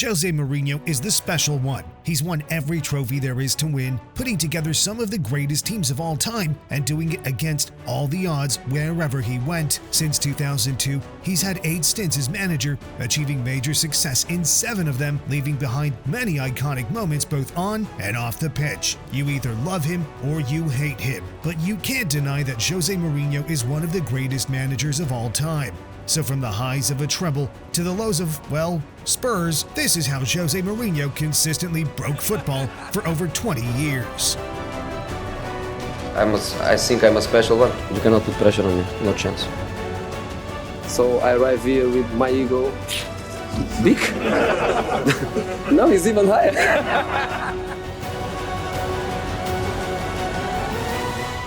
Jose Mourinho is the special one. He's won every trophy there is to win, putting together some of the greatest teams of all time and doing it against all the odds wherever he went. Since 2002, he's had 8 stints as manager, achieving major success in 7 of them, leaving behind many iconic moments both on and off the pitch. You either love him or you hate him, but you can't deny that Jose Mourinho is one of the greatest managers of all time. So from the highs of a treble to the lows of, well, Spurs, this is how Jose Mourinho consistently broke football for over 20 years. I think I'm a special one. You cannot put pressure on me, no chance. So I arrive here with my ego big. Now it's even higher.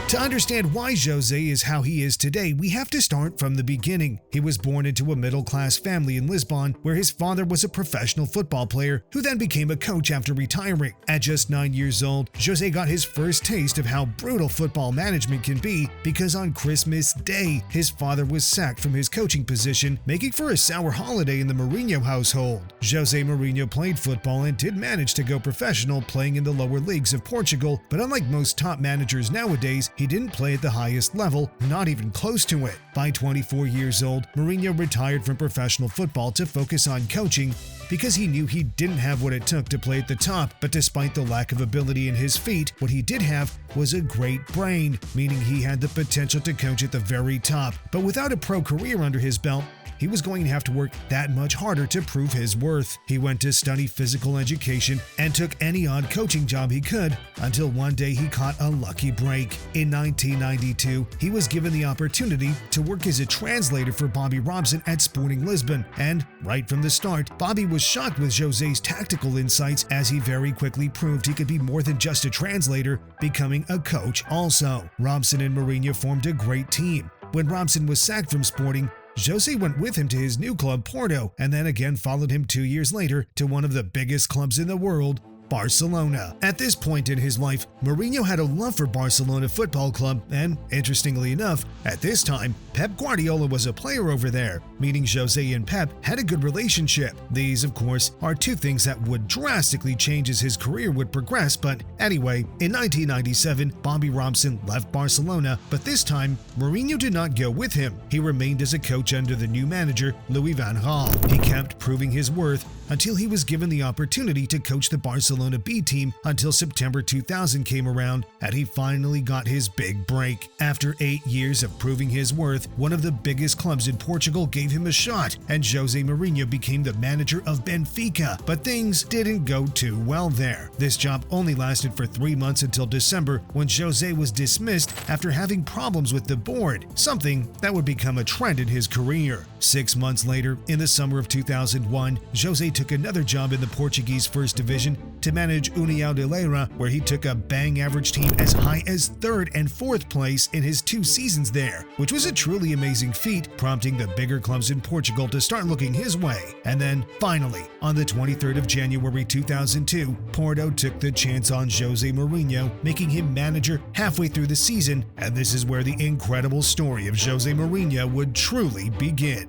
To understand why Jose is how he is today, we have to start from the beginning. He was born into a middle-class family in Lisbon, where his father was a professional football player who then became a coach after retiring. At just 9 years old, Jose got his first taste of how brutal football management can be because on Christmas Day, his father was sacked from his coaching position, making for a sour holiday in the Mourinho household. Jose Mourinho played football and did manage to go professional, playing in the lower leagues of Portugal, but unlike most top managers nowadays, he didn't play at the highest level, not even close to it. By 24 years old, Mourinho retired from professional football to focus on coaching because he knew he didn't have what it took to play at the top, but despite the lack of ability in his feet, what he did have was a great brain, meaning he had the potential to coach at the very top. But without a pro career under his belt, he was going to have to work that much harder to prove his worth. He went to study physical education and took any odd coaching job he could until one day he caught a lucky break. In 1992, he was given the opportunity to work as a translator for Bobby Robson at Sporting Lisbon, and right from the start, Bobby was shocked with Jose's tactical insights as he very quickly proved he could be more than just a translator, becoming a coach also. Robson and Mourinho formed a great team. When Robson was sacked from Sporting, Jose went with him to his new club Porto and then again followed him 2 years later to one of the biggest clubs in the world, Barcelona. At this point in his life, Mourinho had a love for Barcelona Football Club, and interestingly enough, at this time, Pep Guardiola was a player over there, meaning Jose and Pep had a good relationship. These, of course, are 2 things that would drastically change as his career would progress, but anyway, in 1997, Bobby Robson left Barcelona, but this time, Mourinho did not go with him. He remained as a coach under the new manager, Louis van Gaal. He kept proving his worth until he was given the opportunity to coach the Barcelona B team until September 2000 came around and he finally got his big break. After 8 years of proving his worth, one of the biggest clubs in Portugal gave him a shot and Jose Mourinho became the manager of Benfica, but things didn't go too well there. This job only lasted for 3 months until December when Jose was dismissed after having problems with the board, something that would become a trend in his career. 6 months later, in the summer of 2001, Jose took another job in the Portuguese First Division to manage União de Leira, where he took a bang average team as high as 3rd and 4th place in his 2 seasons there, which was a truly amazing feat, prompting the bigger clubs in Portugal to start looking his way. And then, finally, on the 23rd of January 2002, Porto took the chance on Jose Mourinho, making him manager halfway through the season, and this is where the incredible story of Jose Mourinho would truly begin.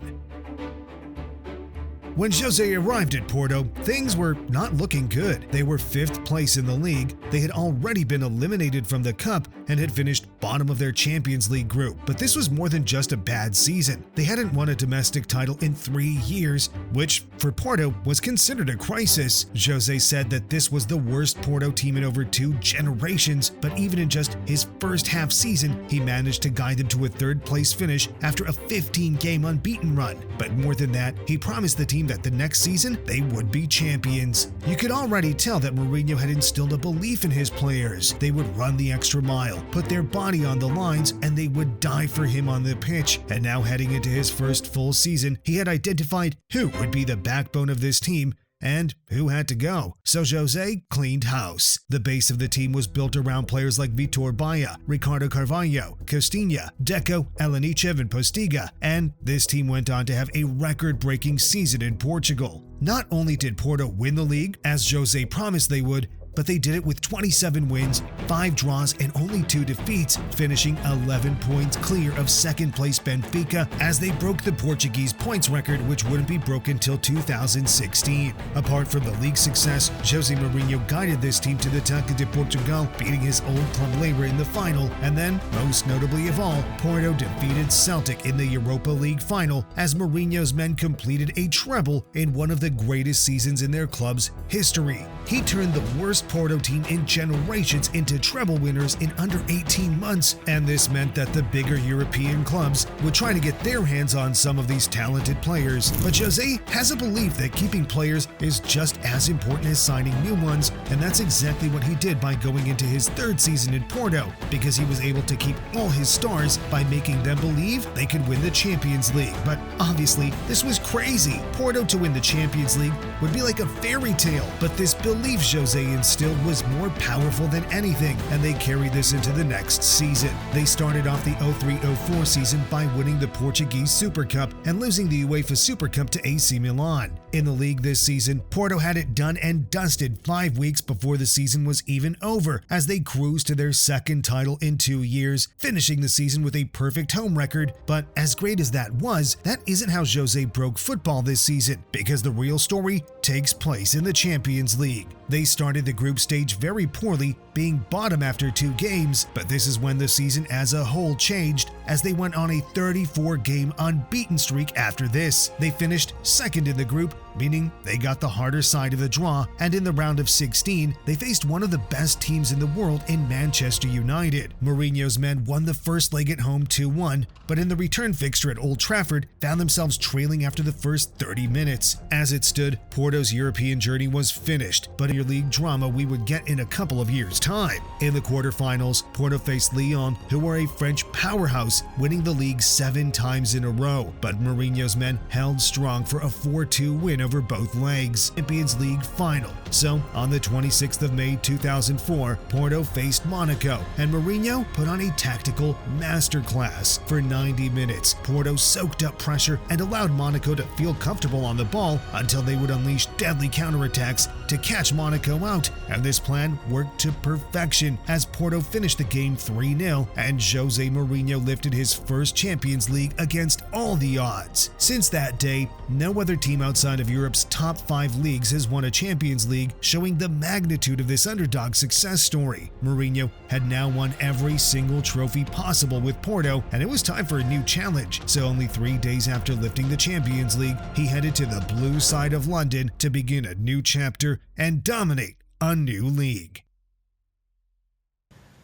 When Jose arrived at Porto, things were not looking good. They were 5th place in the league, they had already been eliminated from the Cup, and had finished bottom of their Champions League group. But this was more than just a bad season. They hadn't won a domestic title in 3 years, which for Porto was considered a crisis. Jose said that this was the worst Porto team in over 2 generations, but even in just his first half season, he managed to guide them to a 3rd place finish after a 15-game unbeaten run. But more than that, he promised the team that the next season they would be champions. You could already tell that Mourinho had instilled a belief in his players. They would run the extra mile, put their body on the lines, and they would die for him on the pitch. And now heading into his first full season, he had identified who would be the backbone of this team and who had to go. So Jose cleaned house. The base of the team was built around players like Vitor Baia, Ricardo Carvalho, Costinha, Deco, Elenichev, and Postiga, and this team went on to have a record-breaking season in Portugal. Not only did Porto win the league, as Jose promised they would, but they did it with 27 wins, 5 draws, and only 2 defeats, finishing 11 points clear of second-place Benfica as they broke the Portuguese points record, which wouldn't be broken till 2016. Apart from the league success, Jose Mourinho guided this team to the Taça de Portugal, beating his old club Leira in the final, and then, most notably of all, Porto defeated Celtic in the Europa League final as Mourinho's men completed a treble in one of the greatest seasons in their club's history. He turned the worst Porto team in generations into treble winners in under 18 months, and this meant that the bigger European clubs would try to get their hands on some of these talented players. But Jose has a belief that keeping players is just as important as signing new ones, and that's exactly what he did by going into his 3rd season in Porto, because he was able to keep all his stars by making them believe they could win the Champions League. But obviously, this was crazy. Porto to win the Champions League would be like a fairy tale, but this belief Jose instilled was more powerful than anything, and they carried this into the next season. They started off the 03-04 season by winning the Portuguese Super Cup and losing the UEFA Super Cup to AC Milan. In the league this season, Porto had it done and dusted 5 weeks before the season was even over, as they cruised to their 2nd title in 2 years, finishing the season with a perfect home record. But as great as that was, that isn't how Jose broke football this season, because the real story takes place in the Champions League. They started the group stage very poorly, being bottom after 2 games, but this is when the season as a whole changed, as they went on a 34-game unbeaten streak after this. They finished 2nd in the group, meaning they got the harder side of the draw, and in the round of 16, they faced one of the best teams in the world in Manchester United. Mourinho's men won the first leg at home 2-1, but in the return fixture at Old Trafford, found themselves trailing after the first 30 minutes. As it stood, Porto's European journey was finished, but a league drama we would get in a couple of years' time. In the quarterfinals, Porto faced Lyon, who were a French powerhouse, winning the league 7 times in a row, but Mourinho's men held strong for a 4-2 win over both legs. Champions League final. So, on the 26th of May 2004, Porto faced Monaco, and Mourinho put on a tactical masterclass. For 90 minutes, Porto soaked up pressure and allowed Monaco to feel comfortable on the ball until they would unleash deadly counterattacks to catch Monaco out, and this plan worked to perfection as Porto finished the game 3-0, and Jose Mourinho lifted his first Champions League against all the odds. Since that day, no other team outside of Europe's top 5 leagues has won a Champions League, showing the magnitude of this underdog success story. Mourinho had now won every single trophy possible with Porto, and it was time for a new challenge. So only 3 days after lifting the Champions League, he headed to the blue side of London to begin a new chapter and dominate a new league.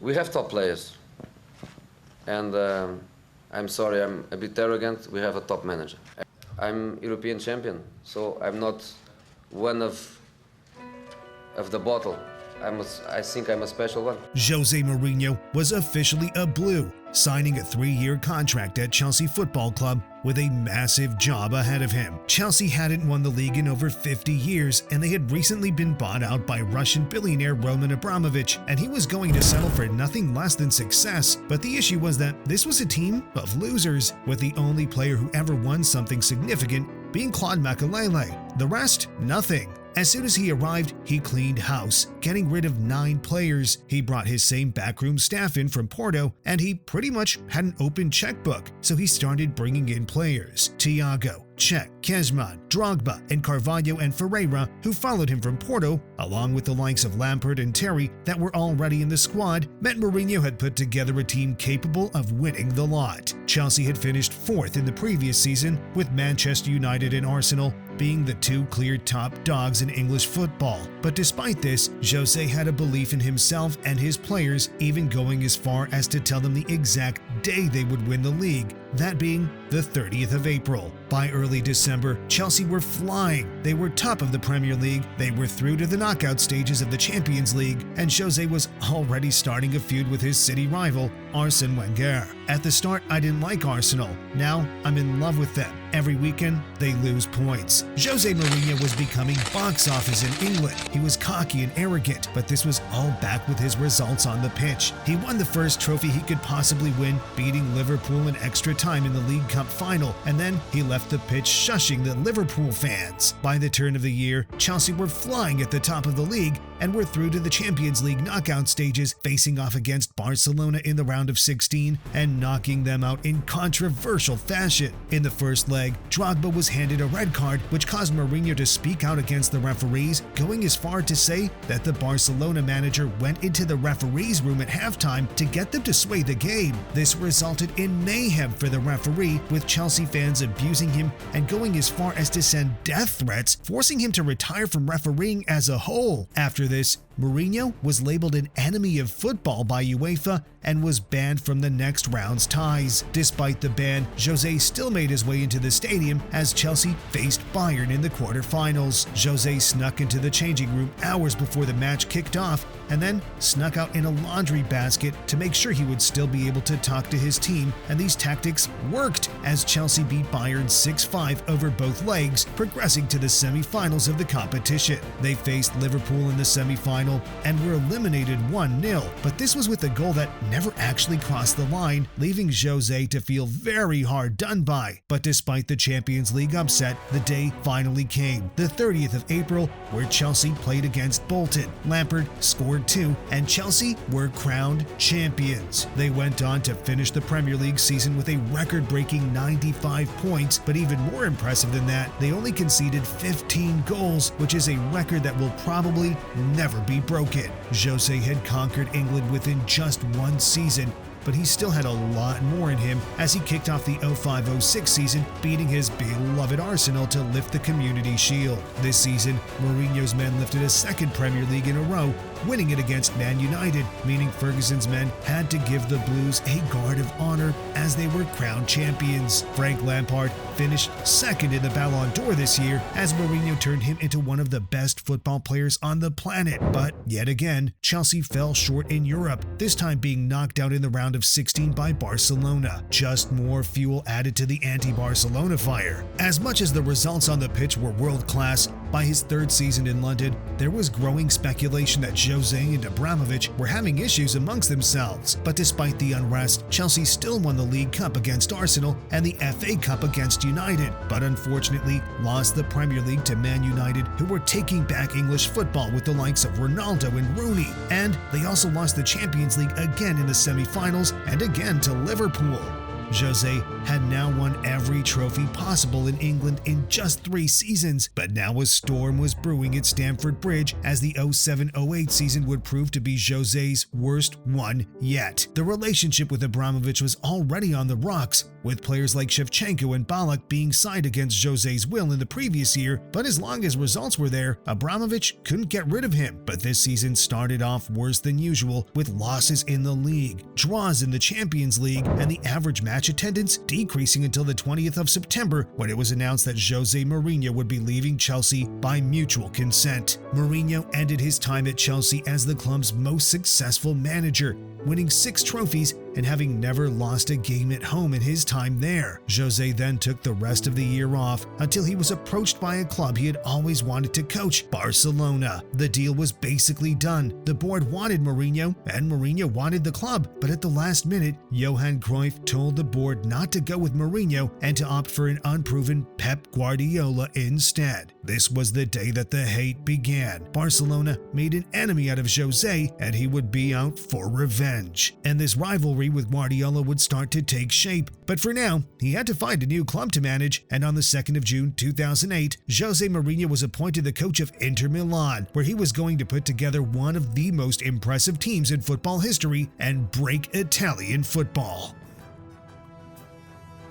We have top players, and I'm sorry, I'm a bit arrogant. We have a top manager. I'm European champion, so I'm not one of the bottle. I think I'm a special one. Jose Mourinho was officially a Blue, signing a 3-year contract at Chelsea Football Club with a massive job ahead of him. Chelsea hadn't won the league in over 50 years, and they had recently been bought out by Russian billionaire Roman Abramovich, and he was going to settle for nothing less than success. But the issue was that this was a team of losers, with the only player who ever won something significant being Claude Makelele. The rest, nothing. As soon as he arrived, he cleaned house, getting rid of 9 players. He brought his same backroom staff in from Porto, and he pretty much had an open checkbook, so he started bringing in players. Thiago, Cech, Kezman, Drogba, and Carvalho and Ferreira, who followed him from Porto, along with the likes of Lampard and Terry that were already in the squad, meant Mourinho had put together a team capable of winning the lot. Chelsea had finished 4th in the previous season, with Manchester United and Arsenal being the 2 clear top dogs in English football. But despite this, Jose had a belief in himself and his players, even going as far as to tell them the exact day they would win the league, that being the 30th of April. By early December, Chelsea were flying. They were top of the Premier League, they were through to the knockout stages of the Champions League, and Jose was already starting a feud with his city rival, Arsene Wenger. At the start, I didn't like Arsenal. Now, I'm in love with them. Every weekend, they lose points. Jose Mourinho was becoming box office in England. He was cocky and arrogant, but this was all back with his results on the pitch. He won the first trophy he could possibly win, beating Liverpool in extra time in the League Cup final, and then he left the pitch shushing the Liverpool fans. By the turn of the year, Chelsea were flying at the top of the league, and were through to the Champions League knockout stages, facing off against Barcelona in the round of 16 and knocking them out in controversial fashion. In the first leg, Drogba was handed a red card, which caused Mourinho to speak out against the referees, going as far to say that the Barcelona manager went into the referees' room at halftime to get them to sway the game. This resulted in mayhem for the referee, with Chelsea fans abusing him and going as far as to send death threats, forcing him to retire from refereeing as a whole. After this, Mourinho was labeled an enemy of football by UEFA and was banned from the next round's ties. Despite the ban, Jose still made his way into the stadium as Chelsea faced Bayern in the quarterfinals. Jose snuck into the changing room hours before the match kicked off and then snuck out in a laundry basket to make sure he would still be able to talk to his team, and these tactics worked as Chelsea beat Bayern 6-5 over both legs, progressing to the semi-finals of the competition. They faced Liverpool in the semi-final and were eliminated 1-0, but this was with a goal that never actually crossed the line, leaving Jose to feel very hard done by. But despite the Champions League upset, the day finally came, the 30th of April, where Chelsea played against Bolton. Lampard scored 2, and Chelsea were crowned champions. They went on to finish the Premier League season with a record-breaking 95 points, but even more impressive than that, they only conceded 15 goals, which is a record that will probably never be broken. Jose had conquered England within just one season, but he still had a lot more in him as he kicked off the 05-06 season, beating his beloved Arsenal to lift the Community Shield. This season, Mourinho's men lifted a second Premier League in a row, winning it against Man United, meaning Ferguson's men had to give the Blues a guard of honor as they were crowned champions. Frank Lampard finished second in the Ballon d'Or this year as Mourinho turned him into one of the best football players on the planet. But yet again, Chelsea fell short in Europe, this time being knocked out in the round of 16 by Barcelona. Just more fuel added to the anti-Barcelona fire. As much as the results on the pitch were world-class, by his third season in London, there was growing speculation that Jose and Abramovich were having issues amongst themselves. But despite the unrest, Chelsea still won the League Cup against Arsenal and the FA Cup against United, but unfortunately lost the Premier League to Man United, who were taking back English football with the likes of Ronaldo and Rooney. And they also lost the Champions League again in the semi-finals and again to Liverpool. Jose had now won every trophy possible in England in just 3 seasons, but now a storm was brewing at Stamford Bridge as the 07-08 season would prove to be Jose's worst one yet. The relationship with Abramovich was already on the rocks, with players like Shevchenko and Ballack being signed against Jose's will in the previous year, but as long as results were there, Abramovich couldn't get rid of him. But this season started off worse than usual, with losses in the league, draws in the Champions League, and the average match attendance decreasing until the 20th of September, when it was announced that Jose Mourinho would be leaving Chelsea by mutual consent. Mourinho ended his time at Chelsea as the club's most successful manager, winning 6 trophies and having never lost a game at home in his time there. Jose then took the rest of the year off until he was approached by a club he had always wanted to coach, Barcelona. The deal was basically done. The board wanted Mourinho and Mourinho wanted the club, but at the last minute, Johan Cruyff told the board not to go with Mourinho and to opt for an unproven Pep Guardiola instead. This was the day that the hate began. Barcelona made an enemy out of Jose and he would be out for revenge. And this rivalry with Guardiola would start to take shape. But for now, he had to find a new club to manage, and on the 2nd of June 2008, Jose Mourinho was appointed the coach of Inter Milan, where he was going to put together one of the most impressive teams in football history and break Italian football.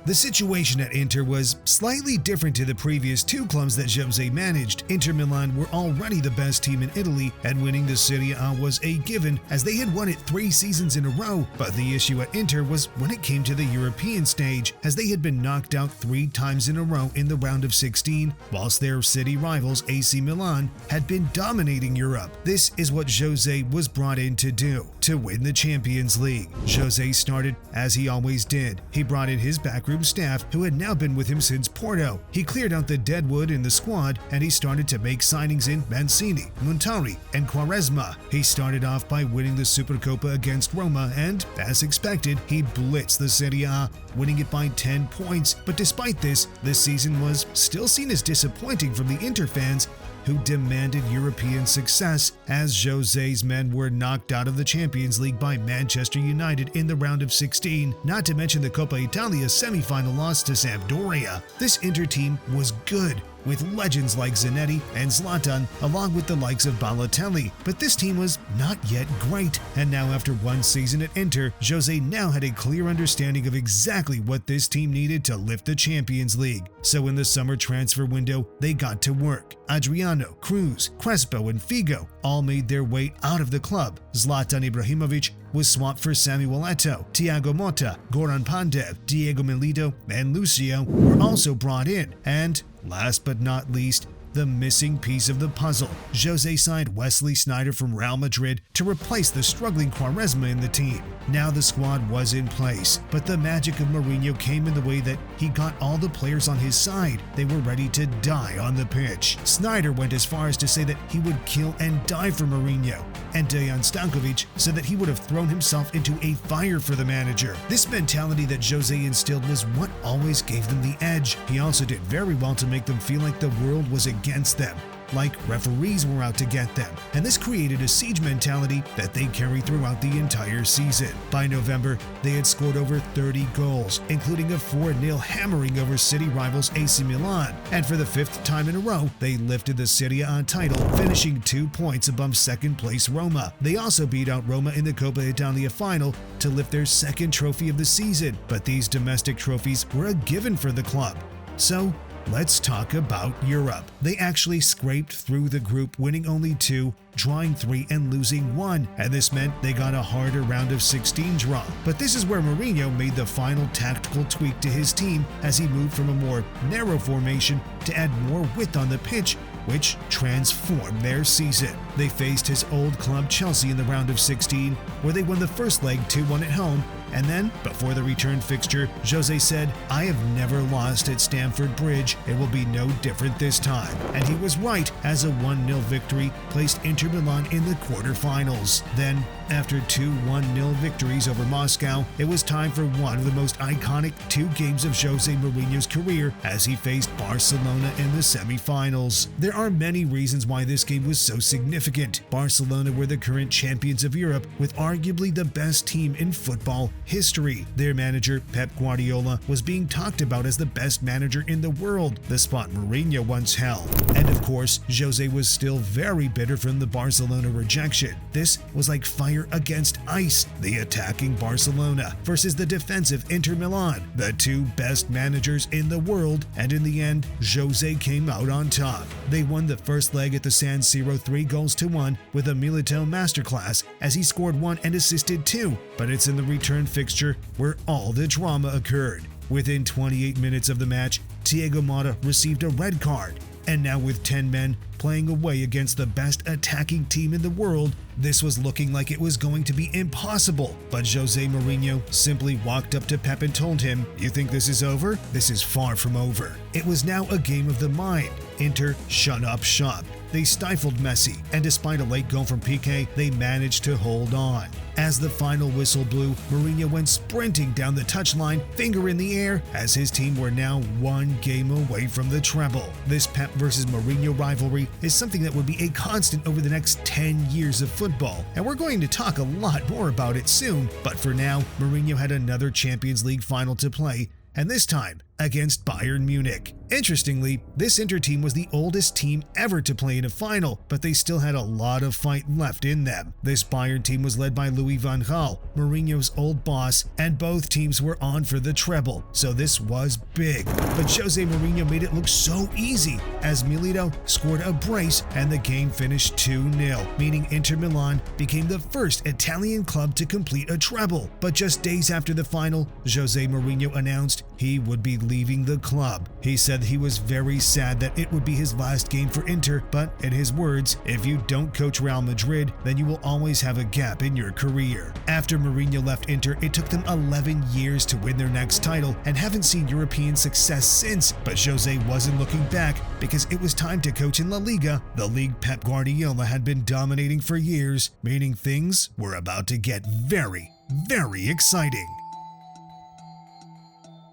The situation at Inter was slightly different to the previous 2 clubs that Jose managed. Inter Milan were already the best team in Italy, and winning the Serie A was a given as they had won it 3 seasons in a row. But the issue at Inter was when it came to the European stage, as they had been knocked out 3 times in a row in the round of 16, whilst their city rivals AC Milan had been dominating Europe. This is what Jose was brought in to do, to win the Champions League. Jose started as he always did. He brought in his backroom staff, who had now been with him since Porto. He cleared out the deadwood in the squad, and he started to make signings in Mancini, Montari, and Quaresma. He started off by winning the Supercoppa against Roma, and, as expected, he blitzed the Serie A, winning it by 10 points. But despite this season was still seen as disappointing from the Inter fans, who demanded European success, as Jose's men were knocked out of the Champions League by Manchester United in the round of 16, not to mention the Coppa Italia semi-final loss to Sampdoria. This Inter team was good, with legends like Zanetti and Zlatan, along with the likes of Balotelli. But this team was not yet great, and now after one season at Inter, Jose now had a clear understanding of exactly what this team needed to lift the Champions League. So in the summer transfer window, they got to work. Adriano, Cruz, Crespo, and Figo all made their way out of the club. Zlatan Ibrahimovic was swapped for Samuel Eto'o, Thiago Motta, Goran Pandev, Diego Milito, and Lucio were also brought in. And last but not least, the missing piece of the puzzle. Jose signed Wesley Sneijder from Real Madrid to replace the struggling Quaresma in the team. Now the squad was in place, but the magic of Mourinho came in the way that he got all the players on his side. They were ready to die on the pitch. Sneijder went as far as to say that he would kill and die for Mourinho, and Dejan Stankovic said that he would have thrown himself into a fire for the manager. This mentality that Jose instilled was what always gave them the edge. He also did very well to make them feel like the world was against them, like referees were out to get them, and this created a siege mentality that they carried throughout the entire season. By November, they had scored over 30 goals, including a 4-0 hammering over city rivals AC Milan, and for the 5th time in a row, they lifted the Serie A title, finishing 2 points above second-place Roma. They also beat out Roma in the Coppa Italia final to lift their second trophy of the season, but these domestic trophies were a given for the club. So, let's talk about Europe. They actually scraped through the group, winning only 2, drawing 3, and losing 1, and this meant they got a harder round of 16 draw. But this is where Mourinho made the final tactical tweak to his team as he moved from a more narrow formation to add more width on the pitch, which transformed their season. They faced his old club Chelsea in the round of 16, where they won the first leg 2-1 at home, and then, before the return fixture, Jose said, "I have never lost at Stamford Bridge. It will be no different this time." And he was right, as a 1-0 victory placed Inter Milan in the quarterfinals. Then, after 2 1-0 victories over Moscow, it was time for one of the most iconic 2 games of Jose Mourinho's career as he faced Barcelona in the semi-finals. There are many reasons why this game was so significant. Barcelona were the current champions of Europe, with arguably the best team in football history. Their manager, Pep Guardiola, was being talked about as the best manager in the world, the spot Mourinho once held. And of course, Jose was still very bitter from the Barcelona rejection. This was like fire against ice, the attacking Barcelona versus the defensive Inter Milan, the 2 best managers in the world, and in the end, Jose came out on top. They won the first leg at the San Siro 3-1 with a Milito masterclass as he scored 1 and assisted 2, but it's in the return fixture where all the drama occurred. Within 28 minutes of the match, Thiago Motta received a red card, and now with 10 men playing away against the best attacking team in the world, this was looking like it was going to be impossible. But Jose Mourinho simply walked up to Pep and told him, "You think this is over? This is far from over." It was now a game of the mind. Inter shut up shop. They stifled Messi, and despite a late goal from Piqué, they managed to hold on. As the final whistle blew, Mourinho went sprinting down the touchline, finger in the air, as his team were now 1 game away from the treble. This Pep versus Mourinho rivalry is something that would be a constant over the next 10 years of football, and we're going to talk a lot more about it soon. But for now, Mourinho had another Champions League final to play, and this time against Bayern Munich. Interestingly, this Inter team was the oldest team ever to play in a final, but they still had a lot of fight left in them. This Bayern team was led by Louis van Gaal, Mourinho's old boss, and both teams were on for the treble, so this was big. But Jose Mourinho made it look so easy, as Milito scored a brace and the game finished 2-0, meaning Inter Milan became the first Italian club to complete a treble. But just days after the final, Jose Mourinho announced he would be leaving the club. He said he was very sad that it would be his last game for Inter, but in his words, "If you don't coach Real Madrid, then you will always have a gap in your career." After Mourinho left Inter, it took them 11 years to win their next title and haven't seen European success since. But Jose wasn't looking back, because it was time to coach in La Liga, the league Pep Guardiola had been dominating for years, meaning things were about to get very, very exciting.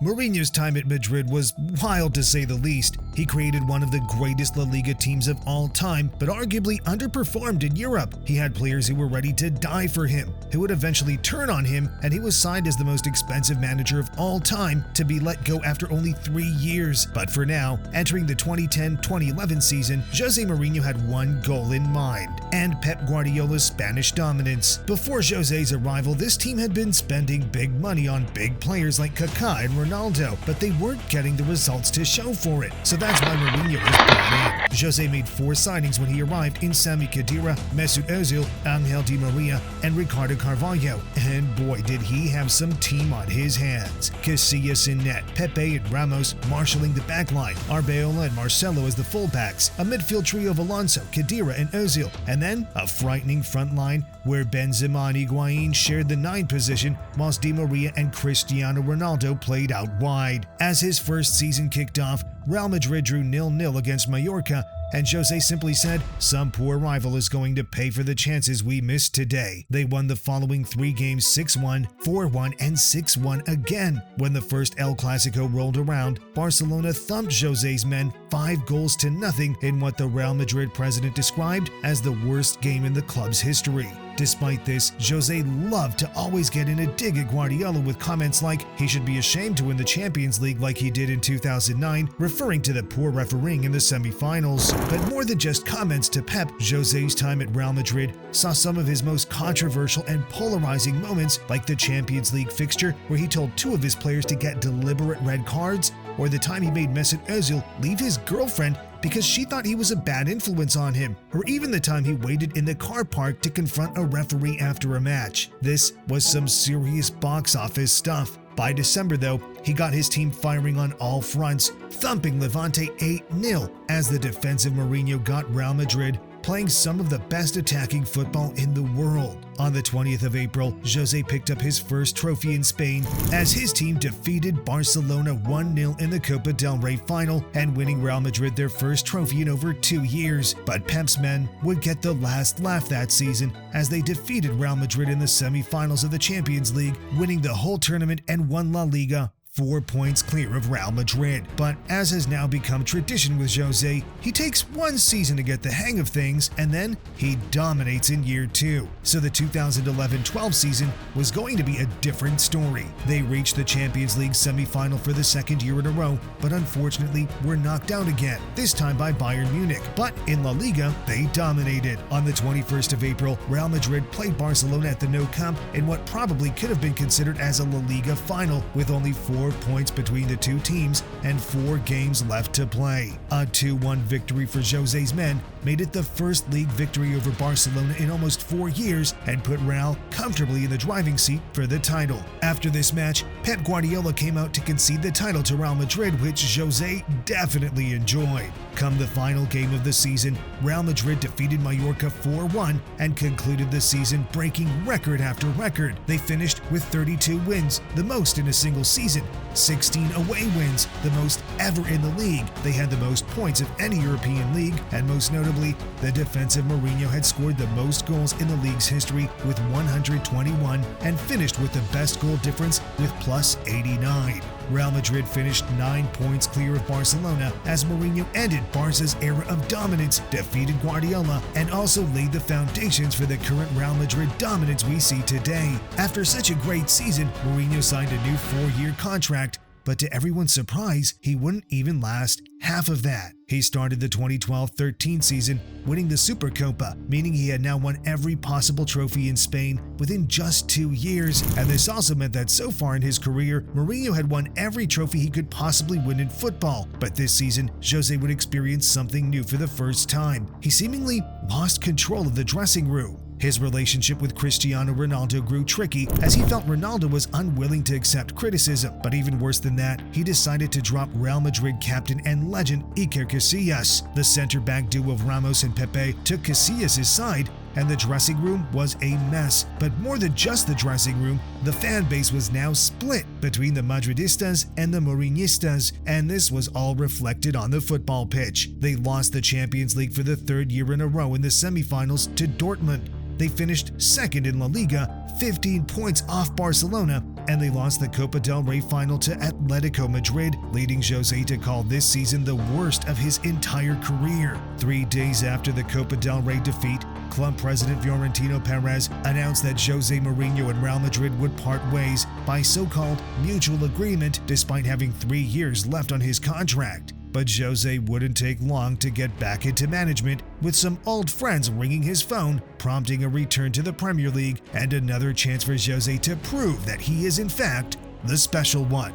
Mourinho's time at Madrid was wild to say the least. He He created one of the greatest La Liga teams of all time, but arguably underperformed in Europe. He had players who were ready to die for him, who would eventually turn on him, and he was signed as the most expensive manager of all time to be let go after only 3 years. But for now, entering the 2010-2011 season, Jose Mourinho had one goal in mind: and Pep Guardiola's Spanish dominance. Before Jose's arrival, this team had been spending big money on big players like Kaká and Ronaldo, but they weren't getting the results to show for it. So that's why Mourinho was brought in. Jose made 4 signings when he arrived in Sami Khedira, Mesut Ozil, Angel Di Maria, and Ricardo Carvalho. And boy, did he have some team on his hands. Casillas in net, Pepe and Ramos marshalling the backline, Arbeloa and Marcelo as the fullbacks, a midfield trio of Alonso, Khedira, and Ozil, and then a frightening front line where Benzema and Higuain shared the 9 position, whilst Di Maria and Cristiano Ronaldo played out wide. As his first season kicked off, Real Madrid drew 0-0 against Mallorca, and Jose simply said, "Some poor rival is going to pay for the chances we missed today." They won the following 3 games 6-1, 4-1, and 6-1 again. When the first El Clasico rolled around, Barcelona thumped Jose's men 5-0 in what the Real Madrid president described as the worst game in the club's history. Despite this, Jose loved to always get in a dig at Guardiola with comments like he should be ashamed to win the Champions League like he did in 2009, referring to the poor refereeing in the semi-finals. But more than just comments to Pep, Jose's time at Real Madrid saw some of his most controversial and polarizing moments, like the Champions League fixture where he told 2 of his players to get deliberate red cards, or the time he made Mesut Ozil leave his girlfriend because she thought he was a bad influence on him, or even the time he waited in the car park to confront a referee after a match. This was some serious box office stuff. By December, though, he got his team firing on all fronts, thumping Levante 8-0 as the defensive Mourinho got Real Madrid playing some of the best attacking football in the world. On the 20th of April, Jose picked up his first trophy in Spain as his team defeated Barcelona 1-0 in the Copa del Rey final and winning Real Madrid their first trophy in over 2 years. But Pep's men would get the last laugh that season as they defeated Real Madrid in the semi-finals of the Champions League, winning the whole tournament and won La Liga, 4 points clear of Real Madrid. But as has now become tradition with Jose, he takes 1 season to get the hang of things and then he dominates in year 2. So the 2011-12 season was going to be a different story. They reached the Champions League semi-final for the 2nd year in a row, but unfortunately were knocked out again, this time by Bayern Munich. But in La Liga, they dominated. On the 21st of April, Real Madrid played Barcelona at the Nou Camp in what probably could have been considered as a La Liga final, with only 4 points between the 2 teams and 4 games left to play. A 2-1 victory for Jose's men made it the first league victory over Barcelona in almost 4 years and put Real comfortably in the driving seat for the title. After this match, Pep Guardiola came out to concede the title to Real Madrid, which Jose definitely enjoyed. Come the final game of the season, Real Madrid defeated Mallorca 4-1 and concluded the season breaking record after record. They finished with 32 wins, the most in a single season, 16 away wins, the most ever in the league. They had the most points of any European league, and most notably, the defensive Mourinho had scored the most goals in the league's history with 121 and finished with the best goal difference with +89. Real Madrid finished 9 points clear of Barcelona as Mourinho ended Barca's era of dominance, defeated Guardiola, and also laid the foundations for the current Real Madrid dominance we see today. After such a great season, Mourinho signed a new 4-year contract, but to everyone's surprise, he wouldn't even last half of that. He started the 2012-13 season winning the Supercopa, meaning he had now won every possible trophy in Spain within just 2 years, and this also meant that so far in his career, Mourinho had won every trophy he could possibly win in football. But this season, Jose would experience something new for the first time. He seemingly lost control of the dressing room. His relationship with Cristiano Ronaldo grew tricky as he felt Ronaldo was unwilling to accept criticism. But even worse than that, he decided to drop Real Madrid captain and legend Iker Casillas. The center-back duo of Ramos and Pepe took Casillas' side, and the dressing room was a mess. But more than just the dressing room, the fan base was now split between the Madridistas and the Mourinhistas, and this was all reflected on the football pitch. They lost the Champions League for the 3rd year in a row in the semi-finals to Dortmund. They finished 2nd in La Liga, 15 points off Barcelona, and they lost the Copa del Rey final to Atletico Madrid, leading Jose to call this season the worst of his entire career. 3 days after the Copa del Rey defeat, club president Florentino Perez announced that Jose Mourinho and Real Madrid would part ways by so-called mutual agreement despite having 3 years left on his contract. But Jose wouldn't take long to get back into management, with some old friends ringing his phone, prompting a return to the Premier League and another chance for Jose to prove that he is in fact the special one.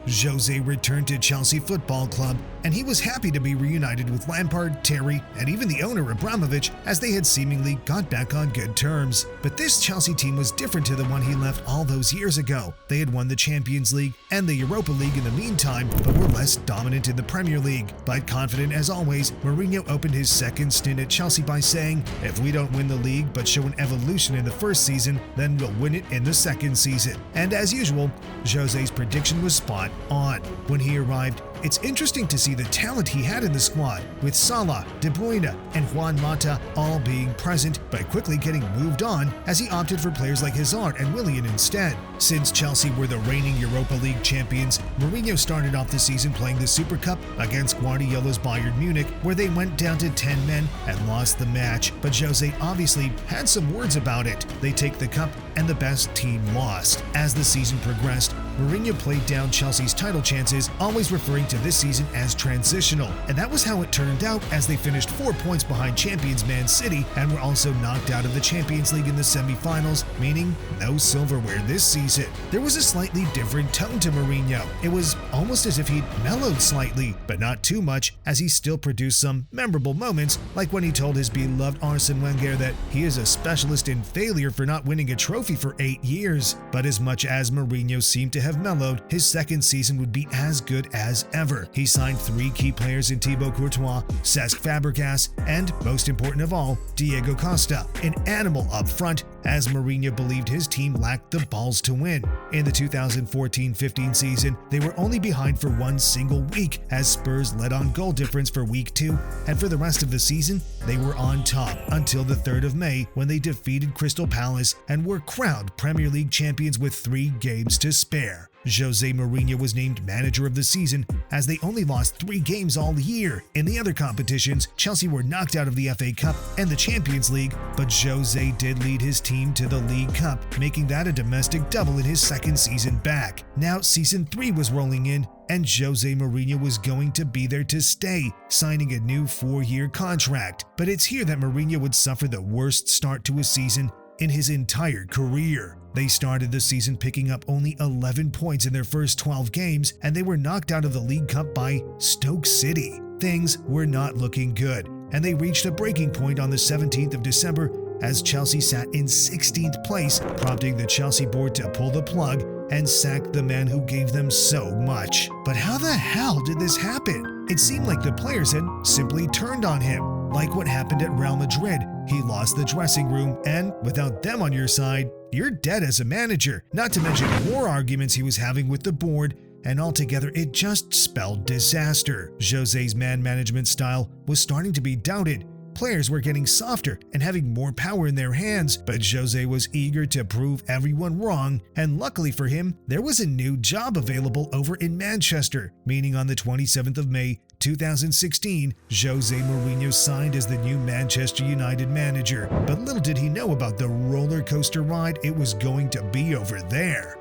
Jose returned to Chelsea Football Club, and he was happy to be reunited with Lampard, Terry, and even the owner Abramovich, as they had seemingly got back on good terms. But this Chelsea team was different to the one he left all those years ago. They had won the Champions League and the Europa League in the meantime, but were less dominant in the Premier League. But confident as always, Mourinho opened his second stint at Chelsea by saying, "If we don't win the league but show an evolution in the first season, then we'll win it in the second season." And as usual, Jose's prediction was spot on. When he arrived, it's interesting to see the talent he had in the squad, with Salah, De Bruyne, and Juan Mata all being present, but quickly getting moved on as he opted for players like Hazard and Willian instead. Since Chelsea were the reigning Europa League champions, Mourinho started off the season playing the Super Cup against Guardiola's Bayern Munich, where they went down to 10 men and lost the match. But Jose obviously had some words about it. They take the cup and the best team lost. As the season progressed, Mourinho played down Chelsea's title chances, always referring to this season as transitional. And that was how it turned out, as they finished 4 points behind champions Man City and were also knocked out of the Champions League in the semi-finals, meaning no silverware this season. There was a slightly different tone to Mourinho. It was almost as if he'd mellowed slightly, but not too much, as he still produced some memorable moments, like when he told his beloved Arsene Wenger that he is a specialist in failure for not winning a trophy for 8 years. But as much as Mourinho seemed to have mellowed, his second season would be as good as ever. He signed 3 key players in Thibaut Courtois, Cesc Fabregas, and, most important of all, Diego Costa, an animal up front, as Mourinho believed his team lacked the balls to win. In the 2014-15 season, they were only behind for 1 single week, as Spurs led on goal difference for week 2, and for the rest of the season, they were on top until the 3rd of May, when they defeated Crystal Palace and were crowned Premier League champions with 3 games to spare. Jose Mourinho was named manager of the season, as they only lost 3 games all year. In the other competitions, Chelsea were knocked out of the FA Cup and the Champions League, but Jose did lead his team to the League Cup, making that a domestic double in his second season back. Now season 3 was rolling in, and Jose Mourinho was going to be there to stay, signing a new 4-year contract. But it's here that Mourinho would suffer the worst start to a season in his entire career. They started the season picking up only 11 points in their first 12 games, and they were knocked out of the League Cup by Stoke City. Things were not looking good, and they reached a breaking point on the 17th of December as Chelsea sat in 16th place, prompting the Chelsea board to pull the plug and sack the man who gave them so much. But how the hell did this happen? It seemed like the players had simply turned on him. Like what happened at Real Madrid, he lost the dressing room, and without them on your side, you're dead as a manager. Not to mention war arguments he was having with the board, and altogether it just spelled disaster. Jose's man management style was starting to be doubted. Players were getting softer and having more power in their hands, but Jose was eager to prove everyone wrong, and luckily for him, there was a new job available over in Manchester, meaning on the 27th of May, 2016, Jose Mourinho signed as the new Manchester United manager, but little did he know about the roller coaster ride it was going to be over there.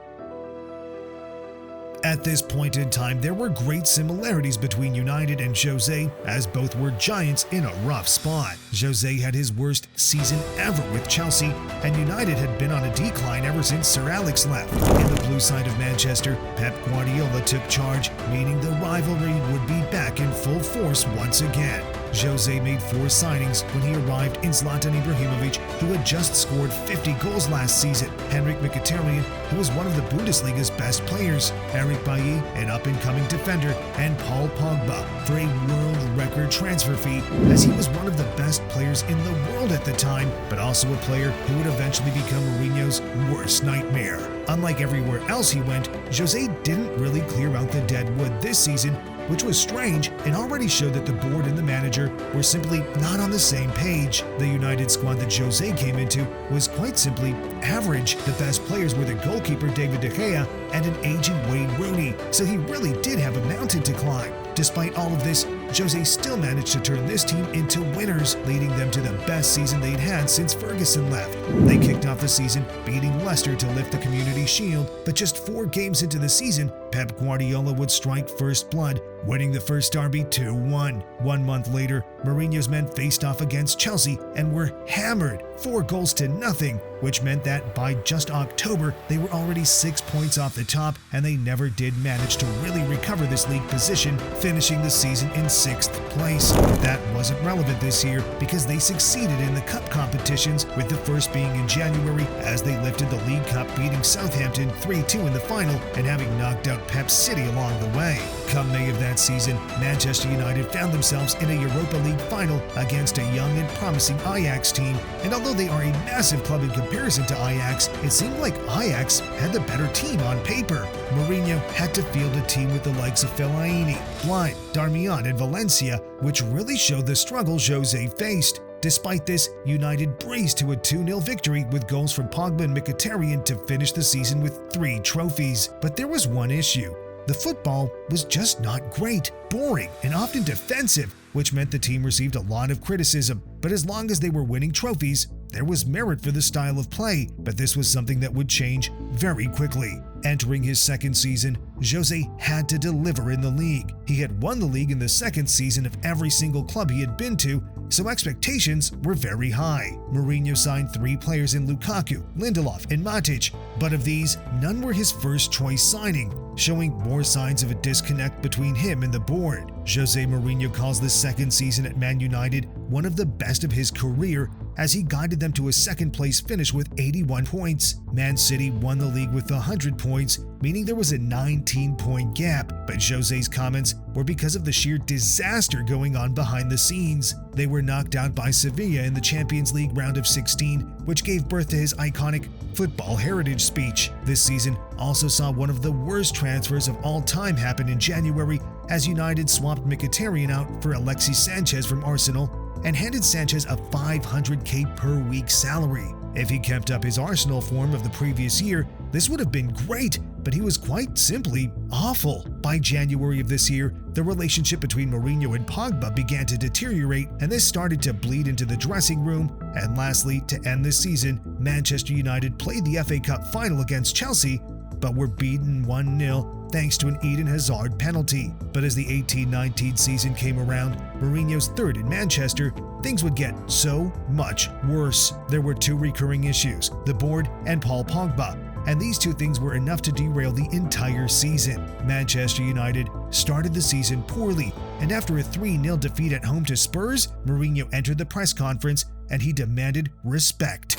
At this point in time, there were great similarities between United and Jose, as both were giants in a rough spot. Jose had his worst season ever with Chelsea, and United had been on a decline ever since Sir Alex left. In the blue side of Manchester, Pep Guardiola took charge, meaning the rivalry would be back in full force once again. Jose made 4 signings when he arrived in Zlatan Ibrahimovic, who had just scored 50 goals last season, Henrik Mkhitaryan, who was one of the Bundesliga's best players, Eric Bailly, an up-and-coming defender, and Paul Pogba for a world record transfer fee, as he was one of the best players in the world at the time, but also a player who would eventually become Mourinho's worst nightmare. Unlike everywhere else he went, Jose didn't really clear out the dead wood this season, which was strange and already showed that the board and the manager were simply not on the same page. The United squad that Jose came into was quite simply average. The best players were the goalkeeper David De Gea and an aging Wayne Rooney, so he really did have a mountain to climb. Despite all of this, Jose still managed to turn this team into winners, leading them to the best season they'd had since Ferguson left. They kicked off the season beating Leicester to lift the Community Shield, but just 4 games into the season, Pep Guardiola would strike first blood, winning the first derby 2-1. 1 month later, Mourinho's men faced off against Chelsea and were hammered 4-0, which meant that by just October, they were already 6 points off the top, and they never did manage to really recover this league position, finishing the season in 6th place. That wasn't relevant this year because they succeeded in the cup competitions, with the first being in January as they lifted the League Cup, beating Southampton 3-2 in the final and having knocked out Pep City along the way. Come May of that season, Manchester United found themselves in a Europa League final against a young and promising Ajax team, and although they are a massive club in comparison to Ajax, it seemed like Ajax had the better team on paper. Mourinho had to field a team with the likes of Fellaini, Blind, Darmian, and Valencia, which really showed the struggles Jose faced. Despite this, United breezed to a 2-0 victory with goals from Pogba and Mkhitaryan to finish the season with 3 trophies. But there was one issue. The football was just not great, boring, and often defensive, which meant the team received a lot of criticism. But as long as they were winning trophies, there was merit for the style of play, but this was something that would change very quickly. Entering his second season, Jose had to deliver in the league. He had won the league in the second season of every single club he had been to, so expectations were very high. Mourinho signed 3 players in Lukaku, Lindelof, and Matic, but of these, none were his first choice signing, showing more signs of a disconnect between him and the board. Jose Mourinho calls this second season at Man United one of the best of his career, as he guided them to a second-place finish with 81 points. Man City won the league with 100 points, meaning there was a 19-point gap, but Jose's comments were because of the sheer disaster going on behind the scenes. They were knocked out by Sevilla in the Champions League round of 16, which gave birth to his iconic football heritage speech. This season also saw one of the worst transfers of all time happen in January, as United swapped Mkhitaryan out for Alexis Sanchez from Arsenal and handed Sanchez a $500K per week salary. If he kept up his Arsenal form of the previous year, this would have been great, but he was quite simply awful. By January of this year, the relationship between Mourinho and Pogba began to deteriorate, and this started to bleed into the dressing room. And lastly, to end this season, Manchester United played the FA Cup final against Chelsea, but were beaten 1-0 thanks to an Eden Hazard penalty. But as the 18-19 season came around, Mourinho's third in Manchester, things would get so much worse. There were 2 recurring issues, the board and Paul Pogba, and these 2 things were enough to derail the entire season. Manchester United started the season poorly, and after a 3-0 defeat at home to Spurs, Mourinho entered the press conference and he demanded respect.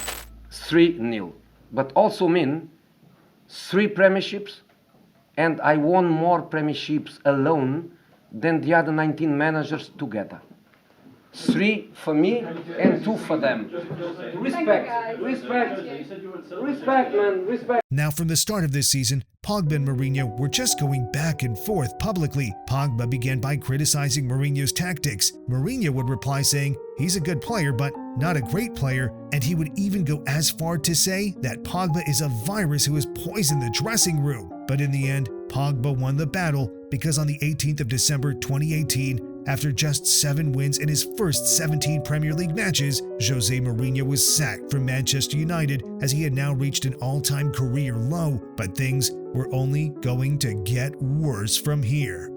3-0, but also mean 3 premierships, and I won more premierships alone than the other 19 managers together. 3 for me and 2 for them. Respect, man, respect. Now, from the start of this season, Pogba and Mourinho were just going back and forth publicly. Pogba began by criticizing Mourinho's tactics. Mourinho would reply saying he's a good player, but not a great player, and he would even go as far to say that Pogba is a virus who has poisoned the dressing room. But in the end, Pogba won the battle because on the 18th of December 2018, after just 7 wins in his first 17 Premier League matches, Jose Mourinho was sacked from Manchester United, as he had now reached an all-time career low, but things were only going to get worse from here.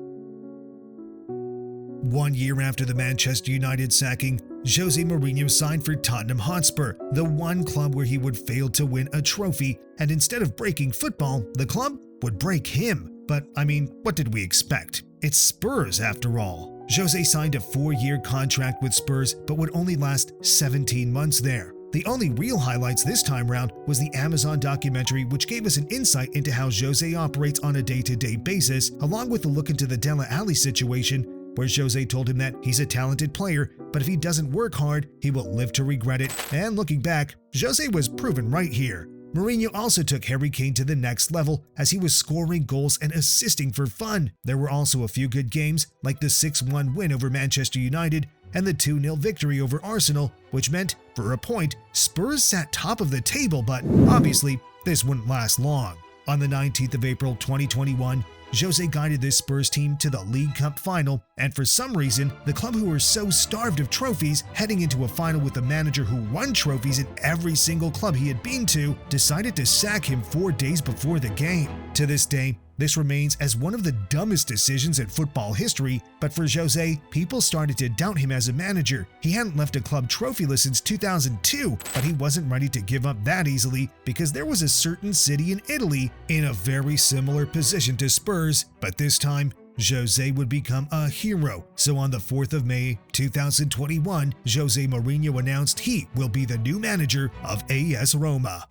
1 year after the Manchester United sacking, Jose Mourinho signed for Tottenham Hotspur, the one club where he would fail to win a trophy, and instead of breaking football, the club would break him. But I mean, what did we expect? It's Spurs after all. Jose signed a 4-year contract with Spurs, but would only last 17 months there. The only real highlights this time round was the Amazon documentary, which gave us an insight into how Jose operates on a day-to-day basis, along with a look into the Dele Alli situation, where Jose told him that he's a talented player, but if he doesn't work hard, he will live to regret it. And looking back, Jose was proven right here. Mourinho also took Harry Kane to the next level as he was scoring goals and assisting for fun. There were also a few good games, like the 6-1 win over Manchester United and the 2-0 victory over Arsenal, which meant, for a point, Spurs sat top of the table, but obviously this wouldn't last long. On the 19th of April 2021, Jose guided this Spurs team to the League Cup final, and for some reason, the club, who were so starved of trophies, heading into a final with a manager who won trophies at every single club he had been to, decided to sack him 4 days before the game. To this day, this remains as one of the dumbest decisions in football history, but for Jose, people started to doubt him as a manager. He hadn't left a club trophyless since 2002, but he wasn't ready to give up that easily because there was a certain city in Italy in a very similar position to Spurs, but this time, Jose would become a hero. So on the 4th of May 2021, Jose Mourinho announced he will be the new manager of AS Roma.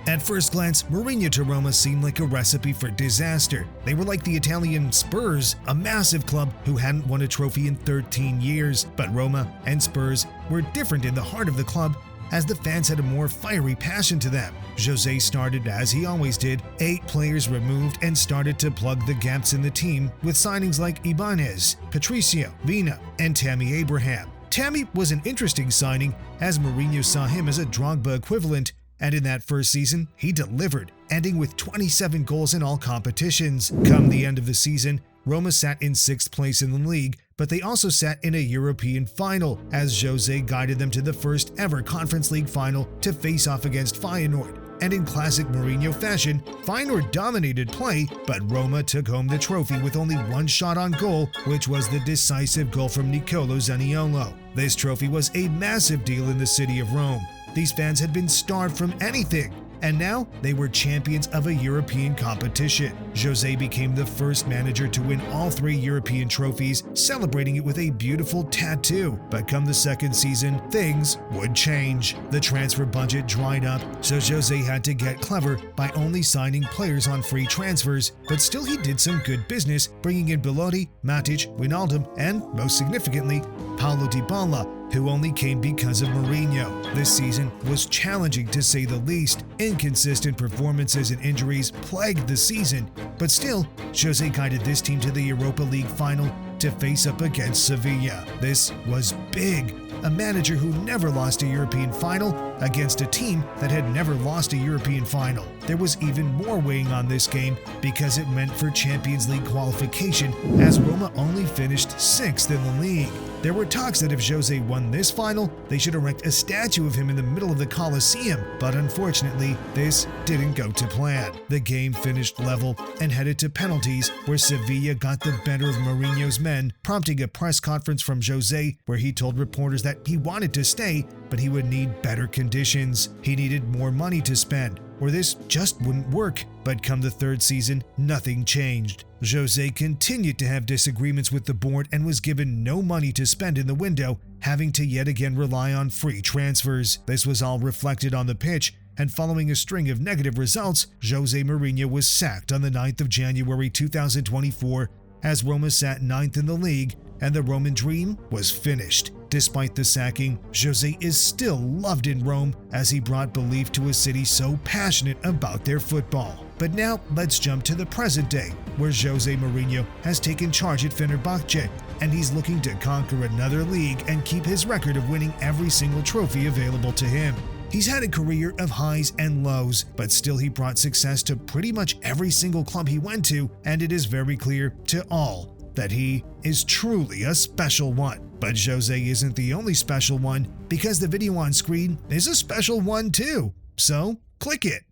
At first glance, Mourinho to Roma seemed like a recipe for disaster. They were like the Italian Spurs, a massive club who hadn't won a trophy in 13 years. But Roma and Spurs were different in the heart of the club, as the fans had a more fiery passion to them. Jose started, as he always did, 8 players removed and started to plug the gaps in the team with signings like Ibanez, Patricio, Vina, and Tammy Abraham. Tammy was an interesting signing, as Mourinho saw him as a Drogba equivalent, and in that first season, he delivered, ending with 27 goals in all competitions. Come the end of the season, Roma sat in 6th place in the league, but they also sat in a European final, as Jose guided them to the first ever Conference League final to face off against Feyenoord. And in classic Mourinho fashion, Feyenoord dominated play, but Roma took home the trophy with only 1 shot on goal, which was the decisive goal from Nicolo Zaniolo. This trophy was a massive deal in the city of Rome. These fans had been starved from anything, and now they were champions of a European competition. Jose became the first manager to win all 3 European trophies, celebrating it with a beautiful tattoo. But come the second season, things would change. The transfer budget dried up, so Jose had to get clever by only signing players on free transfers, but still he did some good business, bringing in Belotti, Matic, Wijnaldum, and, most significantly, Paulo Dybala, who only came because of Mourinho. This season was challenging to say the least. Inconsistent performances and injuries plagued the season, but still, Jose guided this team to the Europa League final to face up against Sevilla. This was big. A manager who never lost a European final against a team that had never lost a European final. There was even more weighing on this game because it meant for Champions League qualification, as Roma only finished 6th in the league. There were talks that if Jose won this final, they should erect a statue of him in the middle of the Colosseum, but unfortunately, this didn't go to plan. The game finished level and headed to penalties, where Sevilla got the better of Mourinho's men, prompting a press conference from Jose where he told reporters that he wanted to stay, but he would need better conditions. He needed more money to spend, or this just wouldn't work. But come the 3rd season, nothing changed. Jose continued to have disagreements with the board and was given no money to spend in the window, having to yet again rely on free transfers. This was all reflected on the pitch, and following a string of negative results, Jose Mourinho was sacked on the 9th of January 2024, as Roma sat 9th in the league, and the Roman dream was finished. Despite the sacking, Jose is still loved in Rome, as he brought belief to a city so passionate about their football. But now let's jump to the present day, where Jose Mourinho has taken charge at Fenerbahce, and he's looking to conquer another league and keep his record of winning every single trophy available to him. He's had a career of highs and lows, but still he brought success to pretty much every single club he went to, and it is very clear to all that he is truly a special one. But Jose isn't the only special one, because the video on screen is a special one too. So click it.